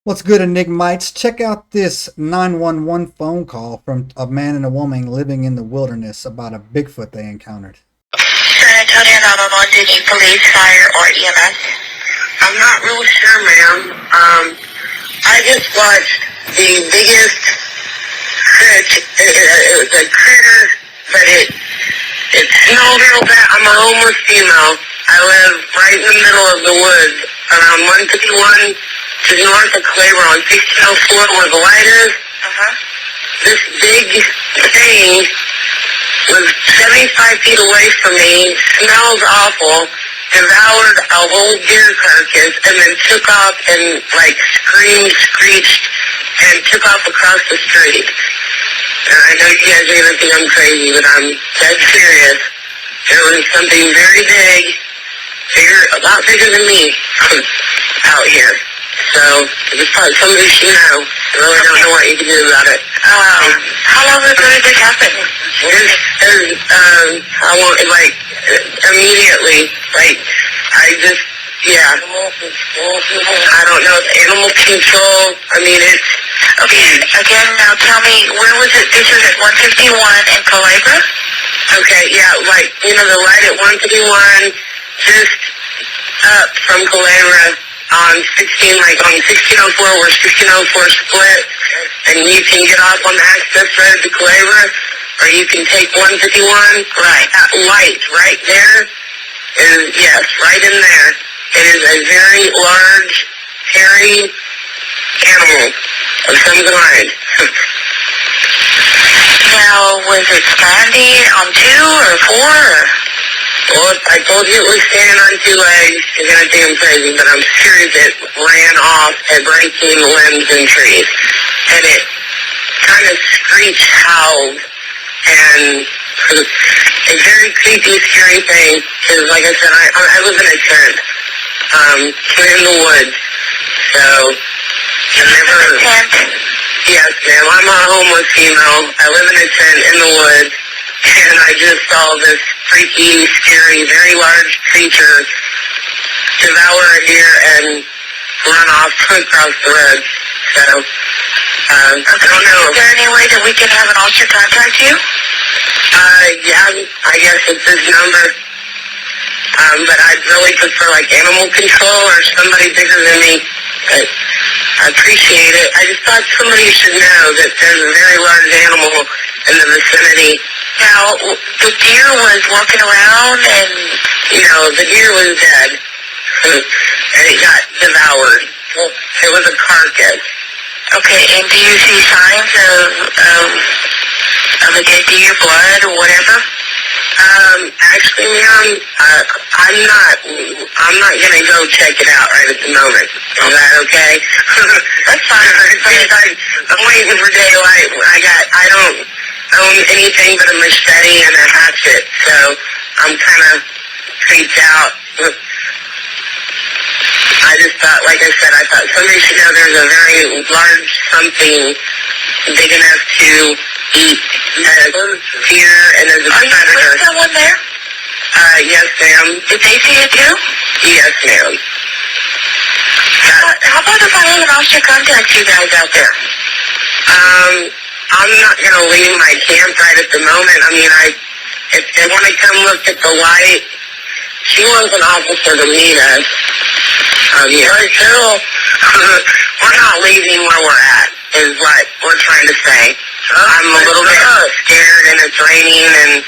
What's good, Enigmites? Check out this 911 phone call from a man and a woman living in the wilderness about a Bigfoot they encountered. San Antonio 911, do you need police, fire, or EMS? I'm not real sure, ma'am. I just watched the biggest it was a critter, but it smelled real bad. I'm a homeless female. I live right in the middle of the woods, around 151 to the north of Claver on 1604 where the light is. This big thing was 75 feet away from me, smells awful, devoured a whole deer carcass, and then took off and, screeched, and took off across the street. And I know you guys are going to think I'm crazy, but I'm dead serious. There was something very big, a lot bigger than me, out here. So, I just thought somebody should know. I really don't know what you can do about it. How long ago did this happen? I won't, immediately, I don't know, it's animal control. I mean, it's... Okay, again, now tell me, where was it? This was at 151 in Calabria? Okay, yeah, the light at 151, just up from Calabria on 1604, where 1604 split, and you can get off on the access road to Calabria, or you can take 151. Right. That light right there is, yes, right in there. It is a very large, hairy animal of some kind. Now, was it standing on two or four? Well, if I told you it was standing on two legs, you're going to think I'm crazy, but I'm serious it ran off at breaking limbs and trees. And it kind of screeched, howled, and a very creepy, scary thing, because like I said, I live in a tent. We're in the woods, so I never... Tent? Yes, ma'am, I'm a homeless female. I live in a tent in the woods, and I just saw this freaky, scary, very large creature devour a deer and run off across the road. So, I don't know. Is there any way that we can have an officer contact you? Yeah, I guess it's this number. But I'd really prefer animal control or somebody bigger than me. But I appreciate it. I just thought somebody should know that there's a very large animal in the vicinity. Now, the deer was walking around and... the deer was dead. And it got devoured. Well, it was a carcass. Okay, and do you see signs of a dead deer, blood, or whatever? Actually, ma'am, I'm not gonna go check it out right at the moment. Is that okay? That's fine. I'm waiting for daylight. I don't own anything but a machete and a hatchet, so I'm kind of creeped out. I just thought, like I said, I thought somebody should know there's a very large something big enough to eat deer, and there's a predator. Are you with someone there? Yes, ma'am. Did they see it too? Yes, ma'am. How about if I have an officer contact you guys out there? I'm not going to leave my camp right at the moment. I mean, if they want to come look at the light, she wants an officer to meet us. Carol, we're not leaving where we're at, is what we're trying to say. I'm a little bit scared, and it's raining, and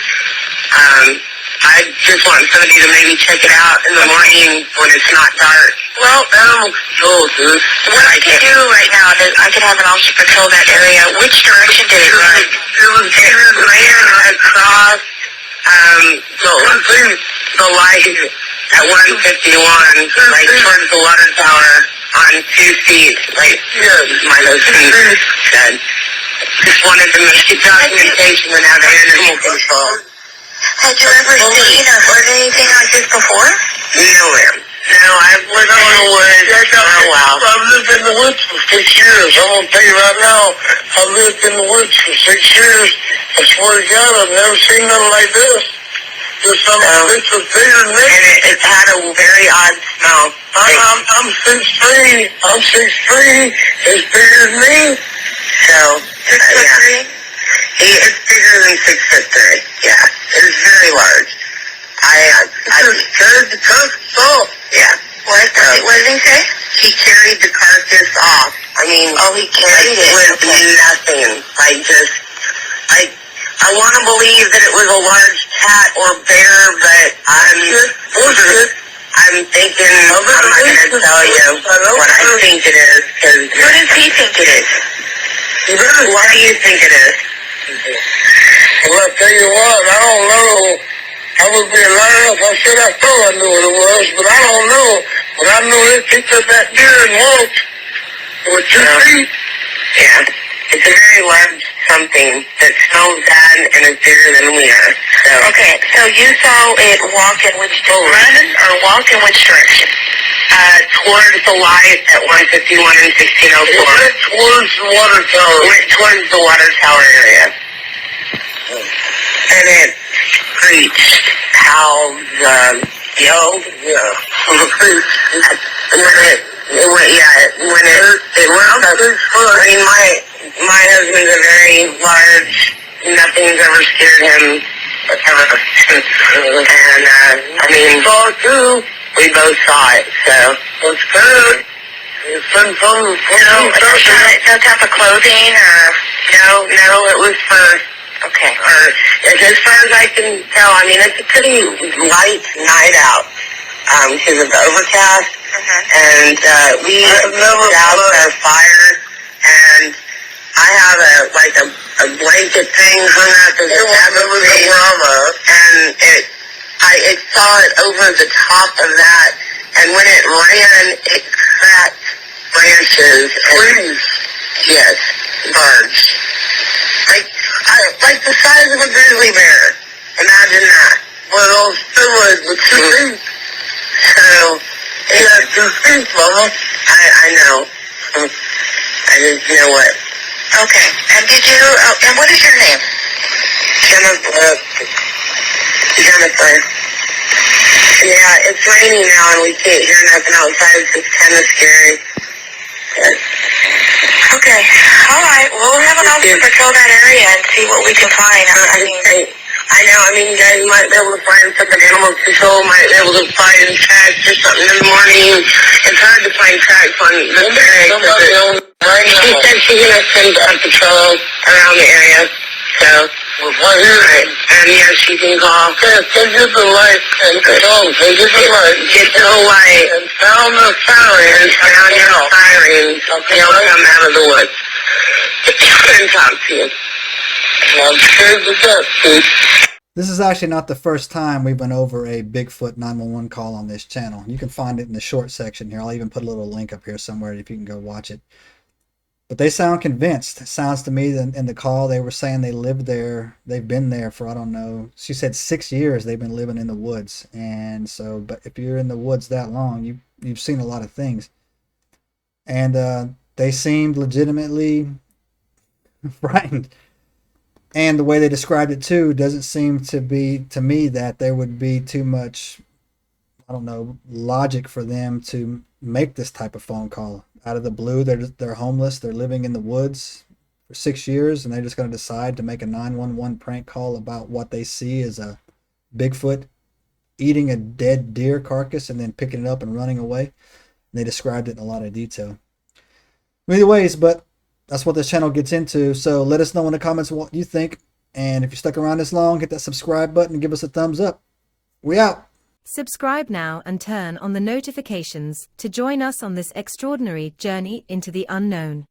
I just want somebody to maybe check it out in the morning when it's not dark. Well, animal control, sis. What I can do right now is I can have an officer patrol that area. Which direction did it run? It ran across the light at 151, towards the water tower on 2 feet, my husband said. Just wanted to make documentation and have animal control. Had you ever seen or heard anything like this before? No, ma'am. No, I've lived in the woods for a while. I've lived in the woods for 6 years. I'm going to tell you right now, I've lived in the woods for 6 years. I swear to God, I've never seen nothing like this. There's some Bigfoot bigger than me. And it had a very odd smell. I'm 6'3". I'm 6'3". It's bigger than me. So, 6'3"? He is bigger than 6'3". Yeah, it's very large. It's carried the carcass off. Yeah. What did he say? He carried the carcass off. I mean, He carried it. with nothing. I want to believe that it was a large cat or bear, but I'm thinking, I'm not going to tell you what I think it is, because... What does he think it is? What do you think it is? Well, I tell you what, I don't know. I would be a liar if I said I thought I knew what it was, but I don't know. But I know it picked up that deer and walked with 2 feet. Yeah. It's a very large something that smells bad and is bigger than we are. So. Okay, so you saw it walk in which direction, or walk in which direction? Towards the light at 151 and 1604. It went towards the water tower. Went towards the water tower area. And it screeched, howled, yelled. Yeah. When it went up. I mean, my husband's a very large, nothing's ever scared him, ever. And, I mean, Saw it too. we both saw it, so. It's good. It's been from the No type of clothing, or, no, it was for, Okay. or, as far as I can tell, I mean, it's a pretty light night out, because of the overcast, and, we doused our fire, and I have a blanket thing hung up as a fabric thing, and it saw it over the top of that, and when it ran, it cracked branches and yes, birds. Like the size of a grizzly bear. Imagine that. But on steroids with 2 feet. So, He had 2 feet, Mama. I know. I just know what. Okay. And did you, and what is your name? Jennifer. Yeah, it's raining now and we can't hear nothing outside. It's kind of scary. Okay. All right. We'll have an officer patrol that area and see what we can find. I know. I mean, you guys might be able to find something. Animal control might be able to find tracks or something in the morning. It's hard to find tracks on this area. She said she's going to send a patrol around the area. So, right here. and yeah, she can call. Yeah, take it the light and go. Take it the light. Get the light. And found the siren. And found your sirens. They'll come out of the woods. And talk to you. I'm scared to death, dude. This is actually not the first time we've been over a Bigfoot 911 call on this channel. You can find it in the short section here. I'll even put a little link up here somewhere if you can go watch it. But they sound convinced. It sounds to me that in the call they were saying they lived there. They've been there for, I don't know, she said 6 years they've been living in the woods. And so, but if you're in the woods that long, you've seen a lot of things. And they seemed legitimately frightened. And the way they described it too doesn't seem to be, to me, that there would be too much, I don't know, logic for them to make this type of phone call out of the blue. They're homeless. They're living in the woods for 6 years, and they're just going to decide to make a 911 prank call about what they see as a Bigfoot eating a dead deer carcass and then picking it up and running away. And they described it in a lot of detail. Either ways, but that's what this channel gets into. So let us know in the comments what you think. And if you stuck around this long, hit that subscribe button and give us a thumbs up. We out. Subscribe now and turn on the notifications to join us on this extraordinary journey into the unknown.